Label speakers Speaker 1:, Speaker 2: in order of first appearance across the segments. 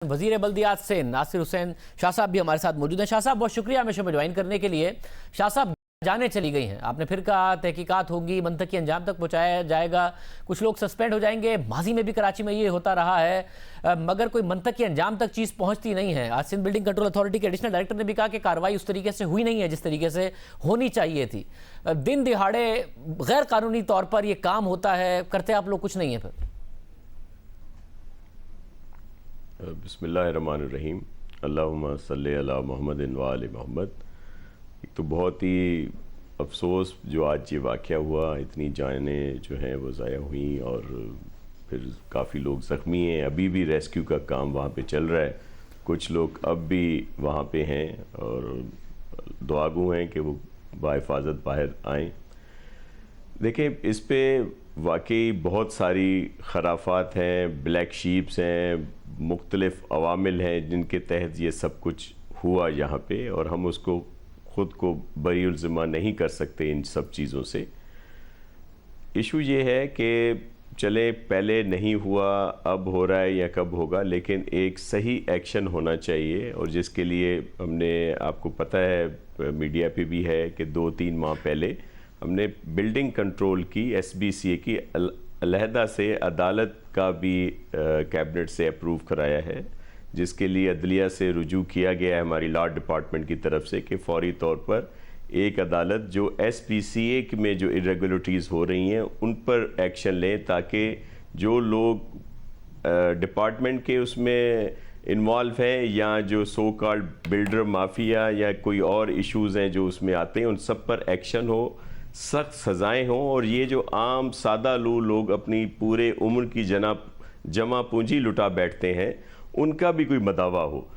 Speaker 1: वजीर बल्दियात से नासिर हुसैन शाह साहब भी हमारे साथ मौजूद हैं। शाह साहब बहुत शुक्रिया हमें शो में ज्वाइन करने के लिए। शाह साहब जाने चली गई हैं, आपने फिर कहा तहकीकात होगी, मंतकी अंजाम तक पहुंचाया जाएगा, कुछ लोग सस्पेंड हो जाएंगे। माजी में भी कराची में ये होता रहा है, मगर कोई मंतकी अंजाम तक चीज़ पहुंचती नहीं है। आज सिंध बिल्डिंग कंट्रोल अथॉरिटी के एडिशनल डायरेक्टर ने भी कहा कि कार्रवाई उस तरीके से हुई नहीं है जिस तरीके से होनी चाहिए थी। दिन दिहाड़े गैर कानूनी तौर पर यह काम होता है, करते आप लोग कुछ नहीं है। फिर
Speaker 2: बिस्मिल्लाहिर्रहमानिर्रहीम, अल्लाहुम्मा सल्ली अला मुहम्मदिन व आले मोहम्मद। एक तो बहुत ही अफसोस जो आज ये वाक़या हुआ, इतनी जानें जो हैं वो ज़ाया हुई और फिर काफ़ी लोग ज़ख्मी हैं। अभी भी रेस्क्यू का काम वहाँ पे चल रहा है, कुछ लोग अब भी वहाँ पे हैं और दुआगो हैं कि वो बाहिफाजत बाहर आएँ। देखिए, इस पे वाकई बहुत सारी खराफात हैं, ब्लैक शीप्स हैं, मुख्तलिफ अवामिल हैं जिनके तहत ये सब कुछ हुआ यहाँ पे, और हम उसको ख़ुद को बरीउल ज़िम्मा नहीं कर सकते इन सब चीज़ों से। इशू ये है कि चले पहले नहीं हुआ, अब हो रहा है या कब होगा, लेकिन एक सही एक्शन होना चाहिए। और जिसके लिए हमने, आपको पता है मीडिया पे भी है कि 2-3 माह पहले हमने बिल्डिंग कंट्रोल की SBCA की अलहदा से अदालत का भी कैबिनेट से अप्रूव कराया है, जिसके लिए अदलिया से रुजू किया गया है हमारी लॉ डिपार्टमेंट की तरफ से कि फौरी तौर पर एक अदालत जो SPCA में जो इरेगुलरिटीज़ हो रही हैं उन पर एक्शन लें, ताकि जो लोग डिपार्टमेंट के उसमें इन्वॉल्व हैं या जो सो कॉल्ड बिल्डर माफिया या कोई और इश्यूज़ हैं जो उसमें आते हैं, उन सब पर एक्शन हो, सख्त सज़ाएं हों। और ये जो आम सादा लोग अपनी पूरे उम्र की जमा पूंजी लुटा बैठते हैं, उनका भी कोई मदावा हो,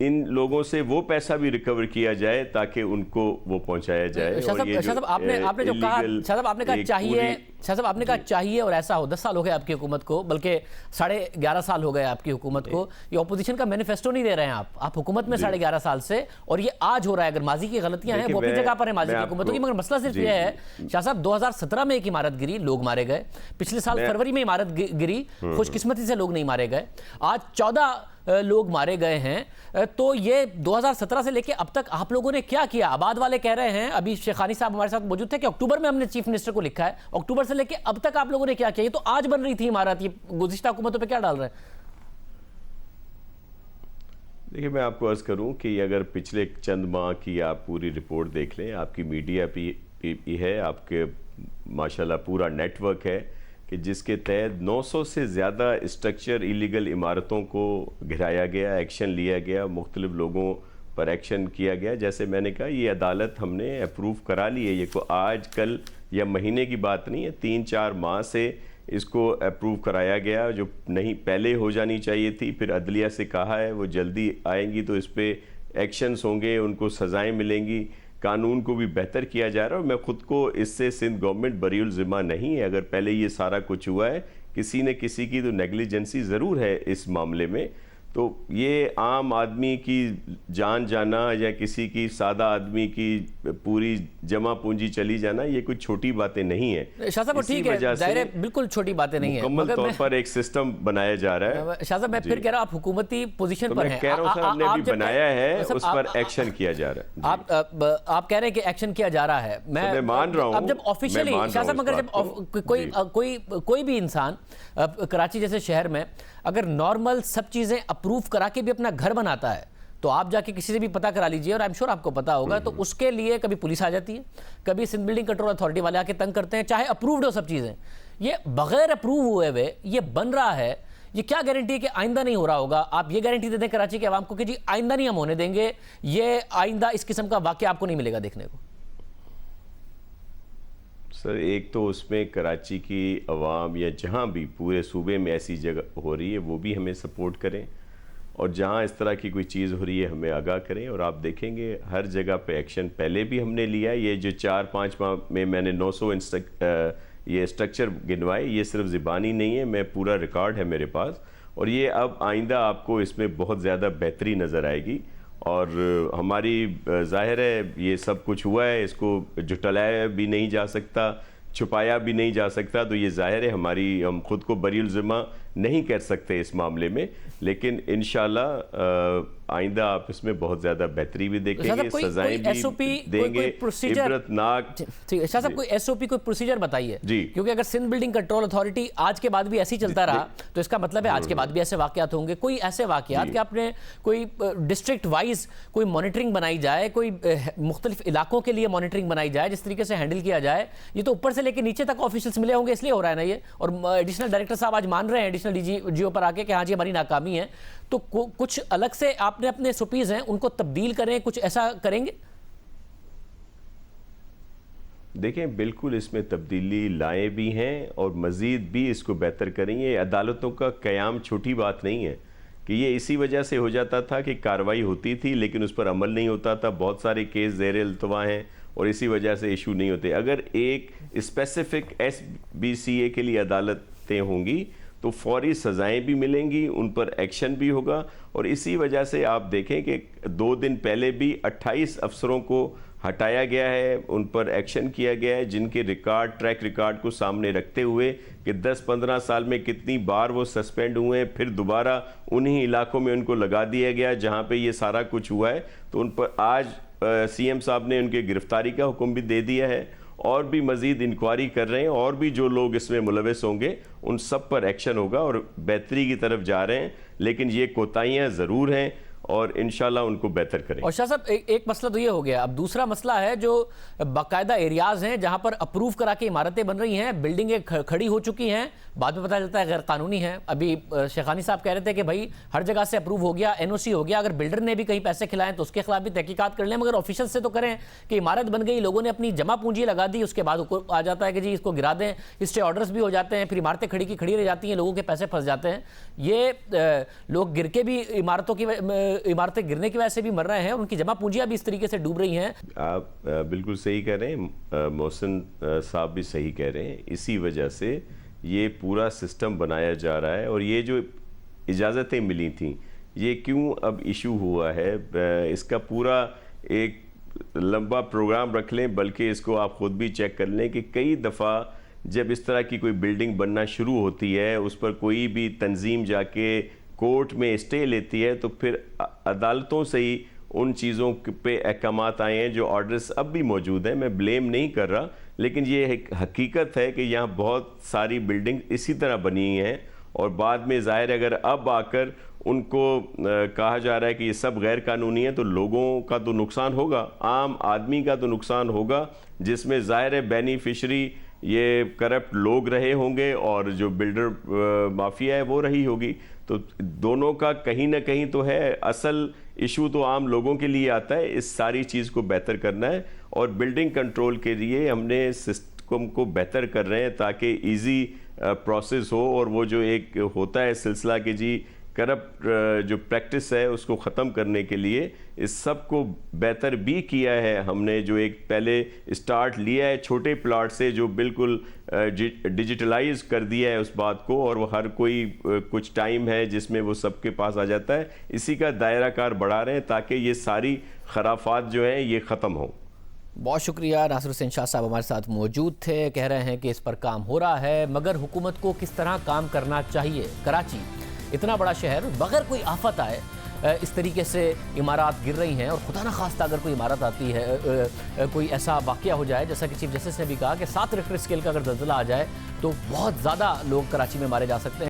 Speaker 2: इन लोगों से वो पैसा भी रिकवर किया जाए ताकि उनको वो पहुंचाया जाए। और ये जो
Speaker 1: आपने जो कहा, शाह आपने कहा चाहिए, शाह साहब आपने कहा चाहिए और ऐसा हो। 10 साल हो गए आपकी हुकूमत को, बल्कि 11.5 साल हो गए आपकी हुकूमत को। ये ऑपोजिशन का मैनिफेस्टो नहीं दे रहे हैं आप हुकूमत में 11.5 साल से, और ये आज हो रहा है। अगर माजी की गलतियां हैं वो अपनी जगह पर है, माजी की हुकूमतों की, मगर मसला सिर्फ ये है शाह साहब, 2017 में एक इमारत गिरी, लोग मारे गए। पिछले साल फरवरी में इमारत गिरी, खुशकिस्मती से लोग नहीं मारे गए। आज 14 लोग मारे गए हैं। तो ये 2017 से लेके अब तक आप लोगों ने क्या किया? आबाद वाले कह रहे हैं, अभी शेखानी साहब हमारे साथ मौजूद थे, कि अक्टूबर में हमने चीफ मिनिस्टर को लिखा है। अक्टूबर से लेके अब तक आप लोगों ने क्या किया? ये तो आज बन रही थी इमारत, ये गुज़िश्ता हुकूमतों पे क्या डाल रहे हैं?
Speaker 2: देखिए, मैं आपको अर्ज़ करूं कि अगर पिछले चंद माह की आप पूरी रिपोर्ट देख लें, आपकी मीडिया भी है, आपके माशाल्लाह पूरा नेटवर्क है कि जिसके तहत 900 से ज़्यादा स्ट्रक्चर इलीगल इमारतों को गिराया गया, एक्शन लिया गया, मुख्तलिफ लोगों पर एक्शन किया गया। जैसे मैंने कहा, ये अदालत हमने अप्रूव करा ली है, ये को आज कल या महीने की बात नहीं है, 3-4 माह से इसको अप्रूव कराया गया, जो नहीं पहले हो जानी चाहिए थी। फिर अदलिया से कहा है वो जल्दी आएंगी तो इस पर एक्शंस होंगे, उनको सज़ाएँ मिलेंगी, कानून को भी बेहतर किया जा रहा है। और मैं ख़ुद को इससे सिंध गवर्नमेंट बरीउल ज़िम्मा नहीं है। अगर पहले ये सारा कुछ हुआ है, किसी न किसी की तो नेग्लिजेंसी ज़रूर है इस मामले में। तो ये आम आदमी की जान जाना या किसी की सादा आदमी की पूरी जमा पूंजी चली जाना, ये कुछ छोटी बातें नहीं है।
Speaker 1: शाह साहब ठीक है, जाहिर है बिल्कुल छोटी बातें नहीं है,
Speaker 2: मुकम्मल तौर पर एक सिस्टम बनाया जा रहा है।
Speaker 1: शाह साहब मैं फिर कह रहा हूं, आप हुकूमती पोजीशन पर हैं,
Speaker 2: कह रहा हूं सर, हमने भी बनाया है, उस पर एक्शन किया जा रहा है।
Speaker 1: आप कह रहे हैं कि एक्शन किया जा रहा है, मैं
Speaker 2: मान रहा हूं।
Speaker 1: अब जब ऑफिशियली शाह साहब, अगर जब कोई भी इंसान कराची जैसे शहर में अगर नॉर्मल सब चीज़ें अप्रूव करा के भी अपना घर बनाता है, तो आप जाके किसी से भी पता करा लीजिए, और आई एम श्योर आपको पता होगा, तो उसके लिए कभी पुलिस आ जाती है, कभी सिंध बिल्डिंग कंट्रोल अथॉरिटी वाले आके तंग करते हैं, चाहे अप्रूव्ड हो सब चीज़ें। ये बगैर अप्रूव हुए हुए ये बन रहा है, ये क्या गारंटी है कि आइंदा नहीं हो रहा होगा? आप ये गारंटी दे दें कराची के अवाम को कि जी आइंदा नहीं हम होने देंगे, ये आइंदा इस किस्म का वाक़या आपको नहीं मिलेगा देखने को।
Speaker 2: सर, एक तो उसमें कराची की अवाम या जहाँ भी पूरे सूबे में ऐसी जगह हो रही है वो भी हमें सपोर्ट करें, और जहाँ इस तरह की कोई चीज़ हो रही है हमें आगाह करें। और आप देखेंगे हर जगह पे एक्शन पहले भी हमने लिया है। ये जो 4-5 माह में मैंने 900 ये स्ट्रक्चर गिनवाए, ये सिर्फ ज़बानी नहीं है, मैं पूरा रिकॉर्ड है मेरे पास। और ये अब आइंदा आपको इसमें बहुत ज़्यादा बेहतरी नज़र आएगी। और हमारी ज़ाहिर है ये सब कुछ हुआ है, इसको जुटलाया भी नहीं जा सकता, छुपाया भी नहीं जा सकता। तो ये ज़ाहिर है हम खुद को बरीउल ज़िम्मा नहीं कर सकते इस मामले में, लेकिन इंशाल्लाह आइंदा आप इसमें बहुत ज़्यादा बेहतरी भी देखेंगे, सजाएं भी देंगे, इबरतनाक।
Speaker 1: ठीक है शाह साहब, कोई एसओपी, कोई प्रोसीजर बताइए
Speaker 2: जी,
Speaker 1: क्योंकि अगर सिंध बिल्डिंग कंट्रोल अथॉरिटी आज के बाद भी ऐसे ही चलता रहा तो इसका मतलब है आज के बाद भी ऐसे वाकयात होंगे। कोई ऐसे वाकयात कि आपने कोई डिस्ट्रिक्ट वाइज कोई मॉनिटरिंग बनाई जाए, कोई मुख्तलिफ इलाकों के लिए मॉनिटरिंग बनाई जाए, जिस तरीके से हैंडल किया जाए। ये तो ऊपर से लेकर नीचे तक ऑफिशियल्स मिले होंगे इसलिए हो रहा है ना ये, और एडिशनल डायरेक्टर साहब आज मान रहे हैं एडिशनल डीजीओ पर आके कि हाँ जी हमारी नाकामी है, तो कुछ अलग से आपने अपने सोपीज हैं उनको तब्दील करें, कुछ ऐसा करेंगे?
Speaker 2: देखें, बिल्कुल इसमें तब्दीली लाए भी हैं और मज़ीद भी इसको बेहतर करेंगे। अदालतों का क़याम छोटी बात नहीं है कि ये इसी वजह से हो जाता था कि कार्रवाई होती थी लेकिन उस पर अमल नहीं होता था। बहुत सारे केस ज़ेर इल्तवा हैं और इसी वजह से इशू नहीं होते। अगर एक स्पेसिफिक SBCA के लिए अदालतें होंगी तो फौरी सज़ाएँ भी मिलेंगी, उन पर एक्शन भी होगा। और इसी वजह से आप देखें कि 2 दिन पहले भी 28 अफसरों को हटाया गया है, उन पर एक्शन किया गया है, जिनके ट्रैक रिकॉर्ड को सामने रखते हुए कि 10-15 साल में कितनी बार वो सस्पेंड हुए हैं, फिर दोबारा उन्हीं इलाकों में उनको लगा दिया गया जहां पे ये सारा कुछ हुआ है। तो उन पर आज CM साहब ने उनके गिरफ्तारी का हुक्म भी दे दिया है और भी मज़ीद इंक्वायरी कर रहे हैं, और भी जो लोग इसमें मुलविस होंगे उन सब पर एक्शन होगा और बेहतरी की तरफ जा रहे हैं। लेकिन ये कोताहियाँ ज़रूर हैं और इंशाल्लाह उनको बेहतर करें।
Speaker 1: और शाह साहब एक मसला तो ये हो गया, अब दूसरा मसला है जो बाकायदा एरियाज हैं जहां पर अप्रूव करा के इमारतें बन रही हैं, बिल्डिंगें खड़ी हो चुकी हैं, बाद में पता चलता है गैर कानूनी है। अभी शेखानी साहब कह रहे थे कि भाई हर जगह से अप्रूव हो गया, NOC हो गया, अगर बिल्डर ने भी कहीं पैसे खिलाएं तो उसके खिलाफ भी तहकीकात कर लें, मगर ऑफिशियल से तो करें कि इमारत बन गई, लोगों ने अपनी जमा पूंजी लगा दी, उसके बाद आ जाता है कि जी इसको गिरा दें, स्टे ऑर्डर्स भी हो जाते हैं, फिर इमारतें खड़ी की खड़ी रह जाती हैं, लोगों के पैसे फंस जाते हैं। ये लोग गिर के भी इमारतें गिरने की वजह से भी मर रहे हैं और उनकी जमा पूंजियां भी इस तरीके से डूब रही हैं।
Speaker 2: आप बिल्कुल सही कह रहे हैं, मोहसिन साहब भी सही कह रहे हैं। इसी वजह से ये पूरा सिस्टम बनाया जा रहा है और ये जो इजाज़तें मिली थी ये क्यों अब इशू हुआ है, इसका पूरा एक लंबा प्रोग्राम रख लें, बल्कि इसको आप ख़ुद भी चेक कर लें कि कई दफ़ा जब इस तरह की कोई बिल्डिंग बनना शुरू होती है, उस पर कोई भी तंजीम जाके कोर्ट में स्टे लेती है तो फिर अदालतों से ही उन चीज़ों पे अहकामात आए हैं जो ऑर्डर्स अब भी मौजूद हैं। मैं ब्लेम नहीं कर रहा, लेकिन ये एक हकीकत है कि यहाँ बहुत सारी बिल्डिंग इसी तरह बनी हैं और बाद में ज़ाहिर है अगर अब आकर उनको कहा जा रहा है कि ये सब गैर कानूनी है तो लोगों का तो नुकसान होगा, आम आदमी का तो नुकसान होगा, जिसमें ज़ाहिर है बेनिफिशरी ये करप्ट लोग रहे होंगे और जो बिल्डर माफिया है वो रही होगी। तो दोनों का कहीं ना कहीं तो है, असल इशू तो आम लोगों के लिए आता है। इस सारी चीज़ को बेहतर करना है और बिल्डिंग कंट्रोल के लिए हमने सिस्टम को बेहतर कर रहे हैं ताकि इजी प्रोसेस हो और वो जो एक होता है सिलसिला कि जी करप्ट जो प्रैक्टिस है उसको ख़त्म करने के लिए इस सब को बेहतर भी किया है हमने। जो एक पहले स्टार्ट लिया है छोटे प्लाट से, जो बिल्कुल डिजिटलाइज कर दिया है उस बात को, और वो हर कोई कुछ टाइम है जिसमें वो सबके पास आ जाता है। इसी का दायरा कार बढ़ा रहे हैं ताकि ये सारी खराफात जो हैं ये ख़त्म हो।
Speaker 1: बहुत शुक्रिया। नासिर हुसैन शाह साहब हमारे साथ मौजूद थे, कह रहे हैं कि इस पर काम हो रहा है, मगर हुकूमत को किस तरह काम करना चाहिए। कराची इतना बड़ा शहर, बगैर कोई आफत आए इस तरीके से इमारत गिर रही हैं, और खुदा ना खास्ता अगर कोई इमारत आती है, कोई ऐसा वाक़या हो जाए जैसा कि चीफ जस्टिस ने भी कहा कि 7 रिक्टर स्केल का अगर ज़ल्ज़ला आ जाए तो बहुत ज़्यादा लोग कराची में मारे जा सकते हैं।